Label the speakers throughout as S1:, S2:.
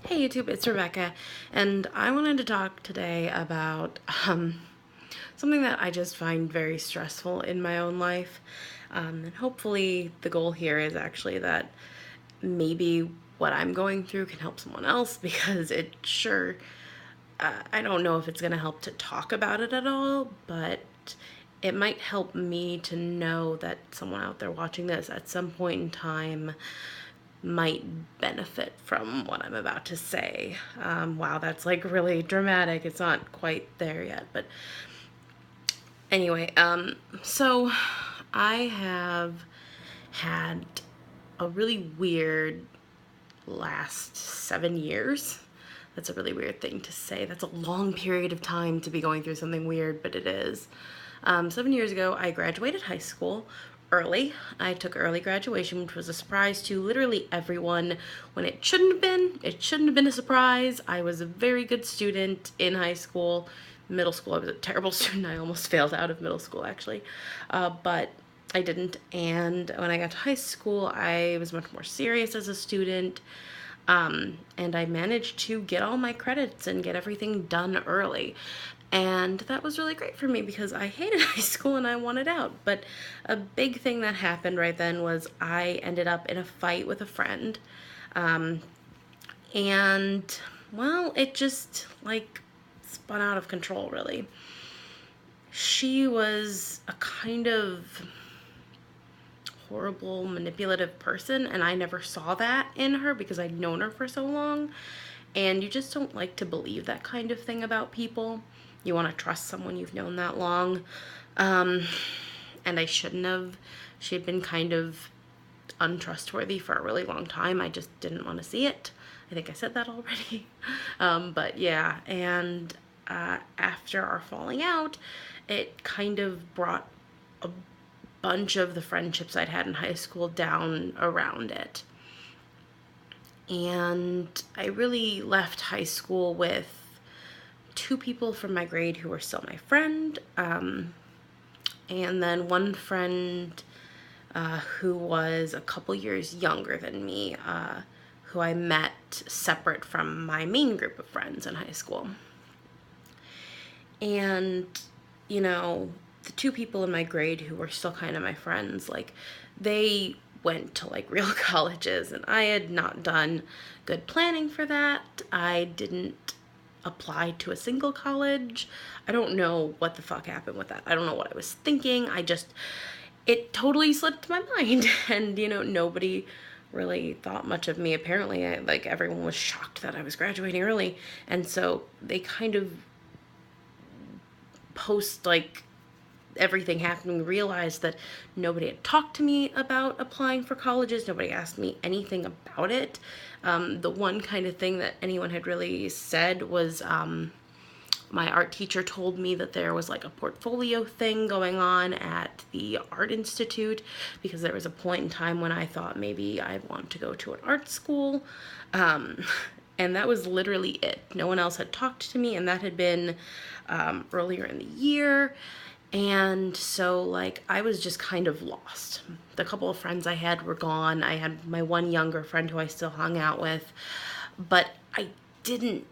S1: Hey YouTube, it's Rebecca, and I wanted to talk today about something that I just find very stressful in my own life. And hopefully the goal here is actually that maybe what I'm going through can help someone else because I don't know if it's going to help to talk about it at all, but it might help me to know that someone out there watching this at some point in time might benefit from what I'm about to say. Wow, that's like really dramatic. It's not quite there yet, but anyway, so I have had a really weird last 7 years. That's a really weird thing to say. That's a long period of time to be going through something weird, but it is. 7 years ago, I graduated high school early. I took early graduation, which was a surprise to literally everyone when it shouldn't have been. It shouldn't have been a surprise. I was a very good student in high school. Middle school, I was a terrible student. I almost failed out of middle school, actually. But I didn't. And when I got to high school, I was much more serious as a student. And I managed to get all my credits and get everything done early. And that was really great for me because I hated high school and I wanted out. But a big thing that happened right then was I ended up in a fight with a friend. And, well, it just, like, spun out of control, really. She was a kind of horrible, manipulative person, and I never saw that in her because I'd known her for so long. And you just don't like to believe that kind of thing about people. You want to trust someone you've known that long. And I shouldn't have. She had been kind of untrustworthy for a really long time. I just didn't want to see it. I think I said that already. But yeah, and after our falling out, it kind of brought a bunch of the friendships I'd had in high school down around it. And I really left high school with two people from my grade who were still my friend, and then one friend who was a couple years younger than me, who I met separate from my main group of friends in high school. And, you know, the two people in my grade who were still kind of my friends, like, they went to like real colleges, and I had not done good planning for that. I didn't apply to a single college. I don't know what the fuck happened with that. I don't know what I was thinking. It totally slipped my mind. And, nobody really thought much of me. Apparently, everyone was shocked that I was graduating early. And so they kind of post, like, everything happening, realized that nobody had talked to me about applying for colleges. Nobody asked me anything about it. The one kind of thing that anyone had really said was my art teacher told me that there was like a portfolio thing going on at the Art Institute, because there was a point in time when I thought maybe I'd want to go to an art school. And that was literally it. No one else had talked to me, and that had been earlier in the year. And so, like, I was just kind of lost. The couple of friends I had were gone. I had my one younger friend who I still hung out with, but I didn't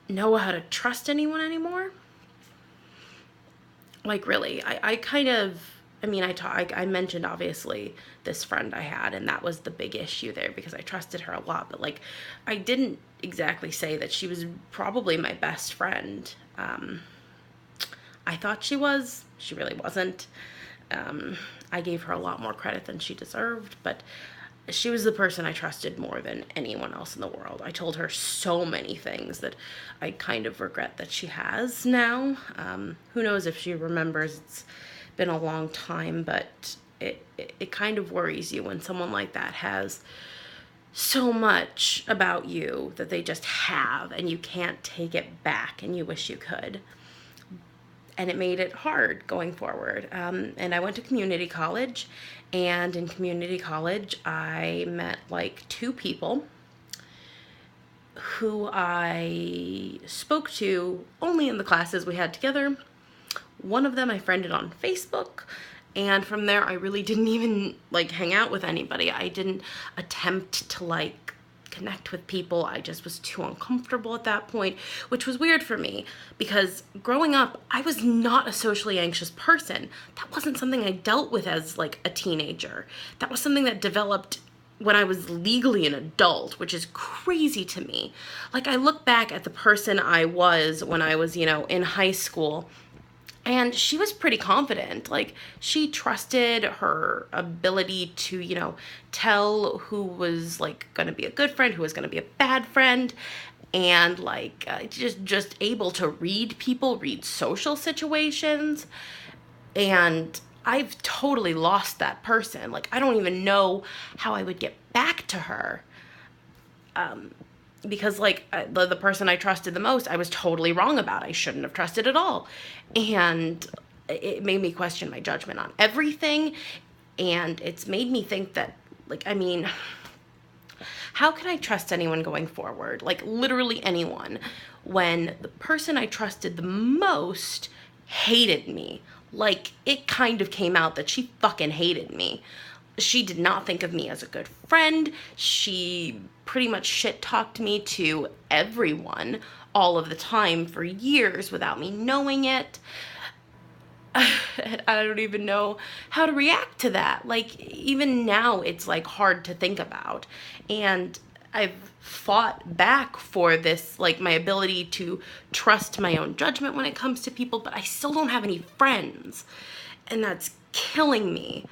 S1: know how to trust anyone anymore. Like, really, I mentioned, obviously, this friend I had, and that was the big issue there because I trusted her a lot, but, like, I didn't exactly say that she was probably my best friend. I thought she was. She really wasn't. I gave her a lot more credit than she deserved, but she was the person I trusted more than anyone else in the world. I told her so many things that I kind of regret that she has now. Who knows if she remembers? It's been a long time, but it kind of worries you when someone like that has so much about you that they just have, and you can't take it back, and you wish you could. And it made it hard going forward. And I went to community college, and in community college, I met like two people who I spoke to only in the classes we had together. One of them I friended on Facebook, and from there I really didn't even like hang out with anybody. I didn't attempt to like connect with people. I just was too uncomfortable at that point, which was weird for me because growing up, I was not a socially anxious person. That wasn't something I dealt with as like a teenager. That was something that developed when I was legally an adult, which is crazy to me. Like, I look back at the person I was when I was, in high school, and she was pretty confident. Like, she trusted her ability to, tell who was, like, going to be a good friend, who was going to be a bad friend, and, like, just able to read people, read social situations. And I've totally lost that person. Like, I don't even know how I would get back to her. Because like the person I trusted the most, I was totally wrong about. I shouldn't have trusted at all. And it made me question my judgment on everything. And it's made me think that, like, I mean, how can I trust anyone going forward? Like, literally anyone, when the person I trusted the most hated me. Like, it kind of came out that she fucking hated me. She did not think of me as a good friend. She pretty much shit-talked me to everyone all of the time for years without me knowing it. I don't even know how to react to that. Like, even now, it's, like, hard to think about. And I've fought back for this, like, my ability to trust my own judgment when it comes to people, but I still don't have any friends. And that's killing me.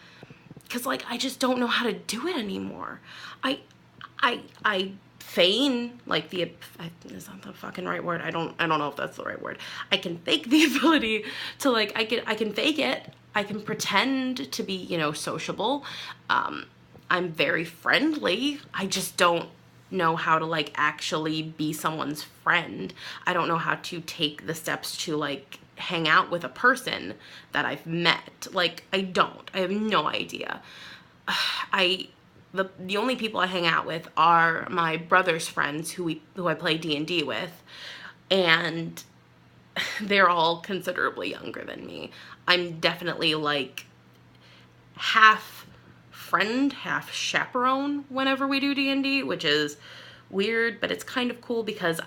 S1: Because, like, I just don't know how to do it anymore. I feign, like, is that the fucking right word? I don't know if that's the right word. I can fake the ability to, like, I can fake it. I can pretend to be, sociable. I'm very friendly. I just don't know how to, like, actually be someone's friend. I don't know how to take the steps to, like, hang out with a person that I've met. Like, I have no idea. The only people I hang out with are my brother's friends who I play D&D with, and they're all considerably younger than me. I'm definitely, like, half friend, half chaperone whenever we do D&D, which is weird, but it's kind of cool because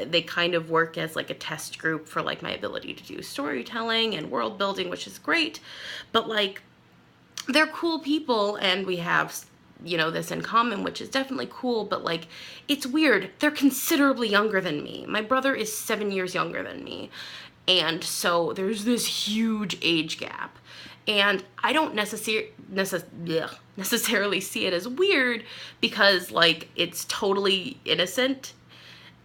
S1: they kind of work as, like, a test group for, like, my ability to do storytelling and world building, which is great. But, like, they're cool people, and we have, this in common, which is definitely cool, but, like, it's weird. They're considerably younger than me. My brother is 7 years younger than me, and so there's this huge age gap. And I don't necessarily see it as weird because, like, it's totally innocent.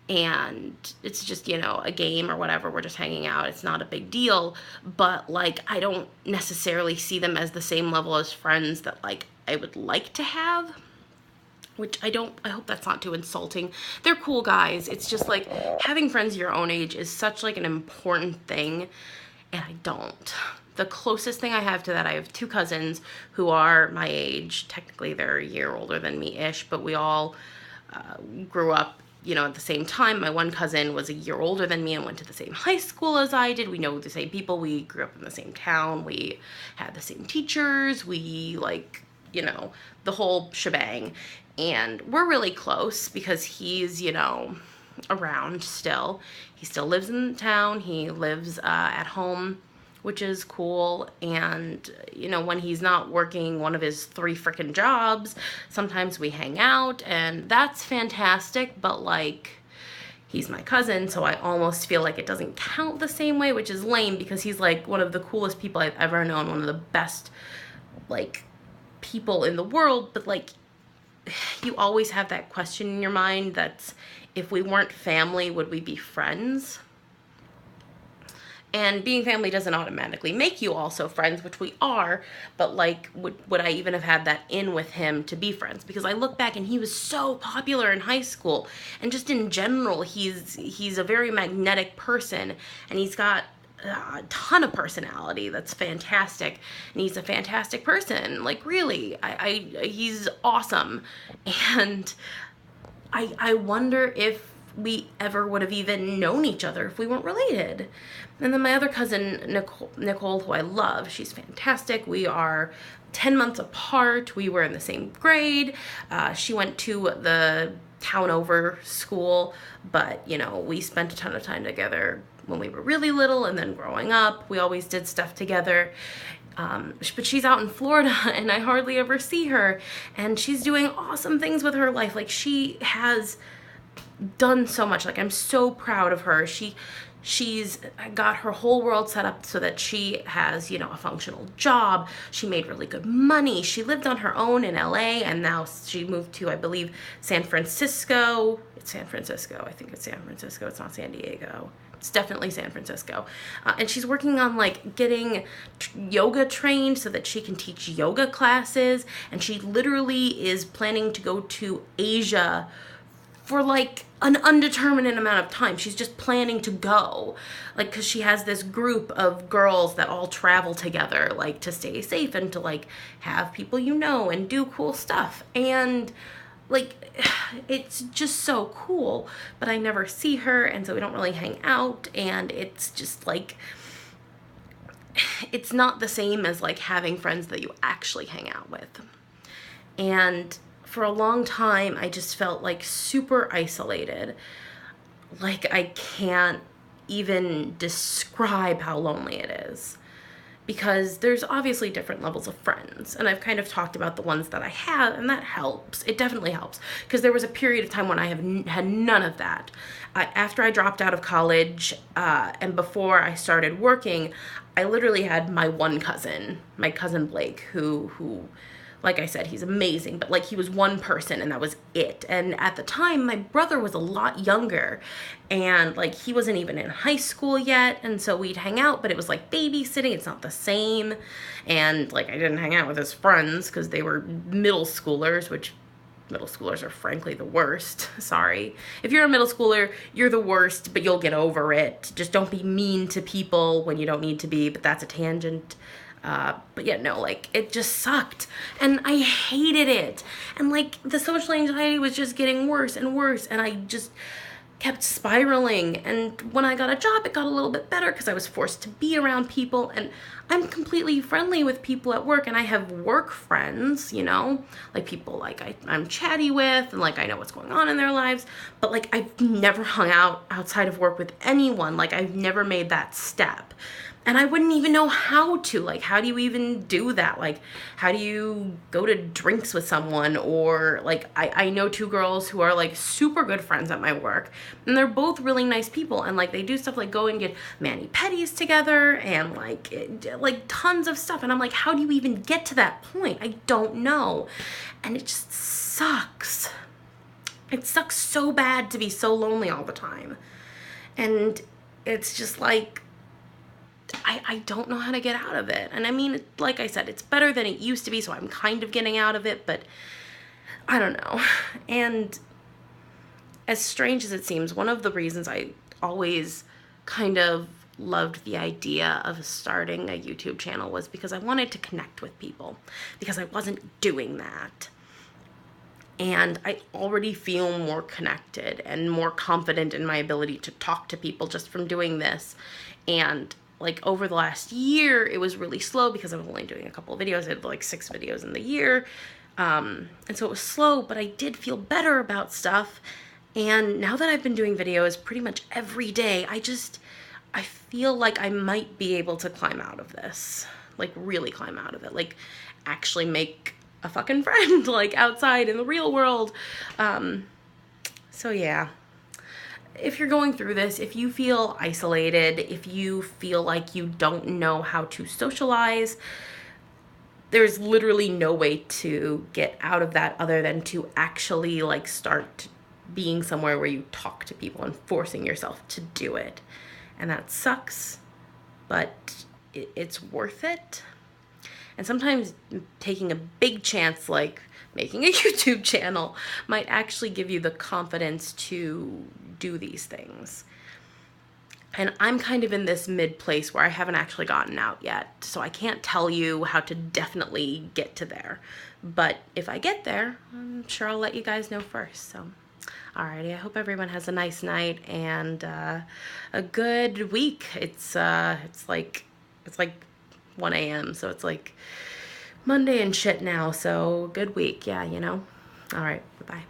S1: And it's just, a game or whatever. We're just hanging out. It's not a big deal. But, like, I don't necessarily see them as the same level as friends that, like, I would like to have. Which I hope that's not too insulting. They're cool guys. It's just, like, having friends your own age is such, like, an important thing. And I don't. The closest thing I have to that, I have 2 cousins who are my age. Technically, they're a year older than me-ish. But we all grew up at the same time. My one cousin was a year older than me and went to the same high school as I did. We know the same people. We grew up in the same town. We had the same teachers. We, like, the whole shebang. And we're really close because he's, around still. He still lives in town. He lives at home, which is cool. And, when he's not working one of his 3 frickin' jobs, sometimes we hang out, and that's fantastic, but, like, he's my cousin, so I almost feel like it doesn't count the same way, which is lame, because he's, like, one of the coolest people I've ever known, one of the best, like, people in the world, but, like, you always have that question in your mind that's, if we weren't family, would we be friends? And being family doesn't automatically make you also friends, which we are, but, like, would I even have had that in with him to be friends? Because I look back and he was so popular in high school, and just in general, he's a very magnetic person, and he's got a ton of personality that's fantastic, and he's a fantastic person. Like, really, he's awesome. And I wonder if we ever would have even known each other if we weren't related. And then my other cousin, Nicole, who I love, she's fantastic. We are 10 months apart. We were in the same grade. She went to the town over school, but, you know, we spent a ton of time together when we were really little, and then growing up, we always did stuff together. But she's out in Florida and I hardly ever see her, and she's doing awesome things with her life. Like, she has done so much. Like, I'm so proud of her. She's got her whole world set up so that she has, you know, a functional job. She made really good money. She lived on her own in LA, and now she moved to, I believe, San Francisco. It's San Francisco. I think it's San Francisco. It's not San Diego. It's definitely San Francisco. And she's working on, like, getting yoga trained so that she can teach yoga classes. And she literally is planning to go to Asia for, like, an undeterminate amount of time. She's just planning to go, like, because she has this group of girls that all travel together, like, to stay safe and to, like, have people you know and do cool stuff. And, like, it's just so cool, but I never see her, and so we don't really hang out, and it's just, like, it's not the same as, like, having friends that you actually hang out with. And for a long time, I just felt, like, super isolated. Like, I can't even describe how lonely it is, because there's obviously different levels of friends, and I've kind of talked about the ones that I have, and that helps. It definitely helps, because there was a period of time when I had none of that. After I dropped out of college, and before I started working, I literally had my one cousin, my cousin Blake, who like I said, he's amazing, but, like, he was one person and that was it. And at the time, my brother was a lot younger, and, like, he wasn't even in high school yet, and so we'd hang out, but it was like babysitting. It's not the same. And, like, I didn't hang out with his friends because they were middle schoolers, which middle schoolers are frankly the worst. Sorry. If you're a middle schooler, you're the worst, but you'll get over it. Just don't be mean to people when you don't need to be, but that's a tangent. But yeah, no, like, it just sucked, and I hated it, and, like, the social anxiety was just getting worse and worse, and I just kept spiraling. And when I got a job, it got a little bit better because I was forced to be around people, and I'm completely friendly with people at work, and I have work friends, you know, like, people, like, I'm chatty with, and, like, I know what's going on in their lives, but, like, I've never hung out outside of work with anyone. Like, I've never made that step. And I wouldn't even know how to. Like, how do you even do that? Like, how do you go to drinks with someone? Or, like, I know two girls who are, like, super good friends at my work, and they're both really nice people, and, like, they do stuff like go and get mani-pedis together and, like tons of stuff. And I'm like, how do you even get to that point? I don't know. And it just sucks. It sucks so bad to be so lonely all the time. And it's just like, I don't know how to get out of it. And I mean, like I said, it's better than it used to be, so I'm kind of getting out of it, but I don't know. And as strange as it seems, one of the reasons I always kind of loved the idea of starting a YouTube channel was because I wanted to connect with people, because I wasn't doing that. And I already feel more connected and more confident in my ability to talk to people just from doing this. And, like, over the last year, it was really slow because I was only doing a couple of videos. I had, like, 6 videos in the year. And so it was slow, but I did feel better about stuff. And now that I've been doing videos pretty much every day, I feel like I might be able to climb out of this. Like, really climb out of it. Like, actually make a fucking friend, like, outside in the real world. So yeah. If you're going through this, if you feel isolated, if you feel like you don't know how to socialize, there's literally no way to get out of that other than to actually, like, start being somewhere where you talk to people and forcing yourself to do it. And that sucks, but it's worth it. And sometimes taking a big chance, like making a YouTube channel, might actually give you the confidence to do these things. And I'm kind of in this mid place where I haven't actually gotten out yet, so I can't tell you how to definitely get to there. But if I get there, I'm sure I'll let you guys know first. So Alrighty, I hope everyone has a nice night and a good week. It's like 1 a.m. so it's like Monday and shit now. So good week, yeah, you know. All right, bye bye.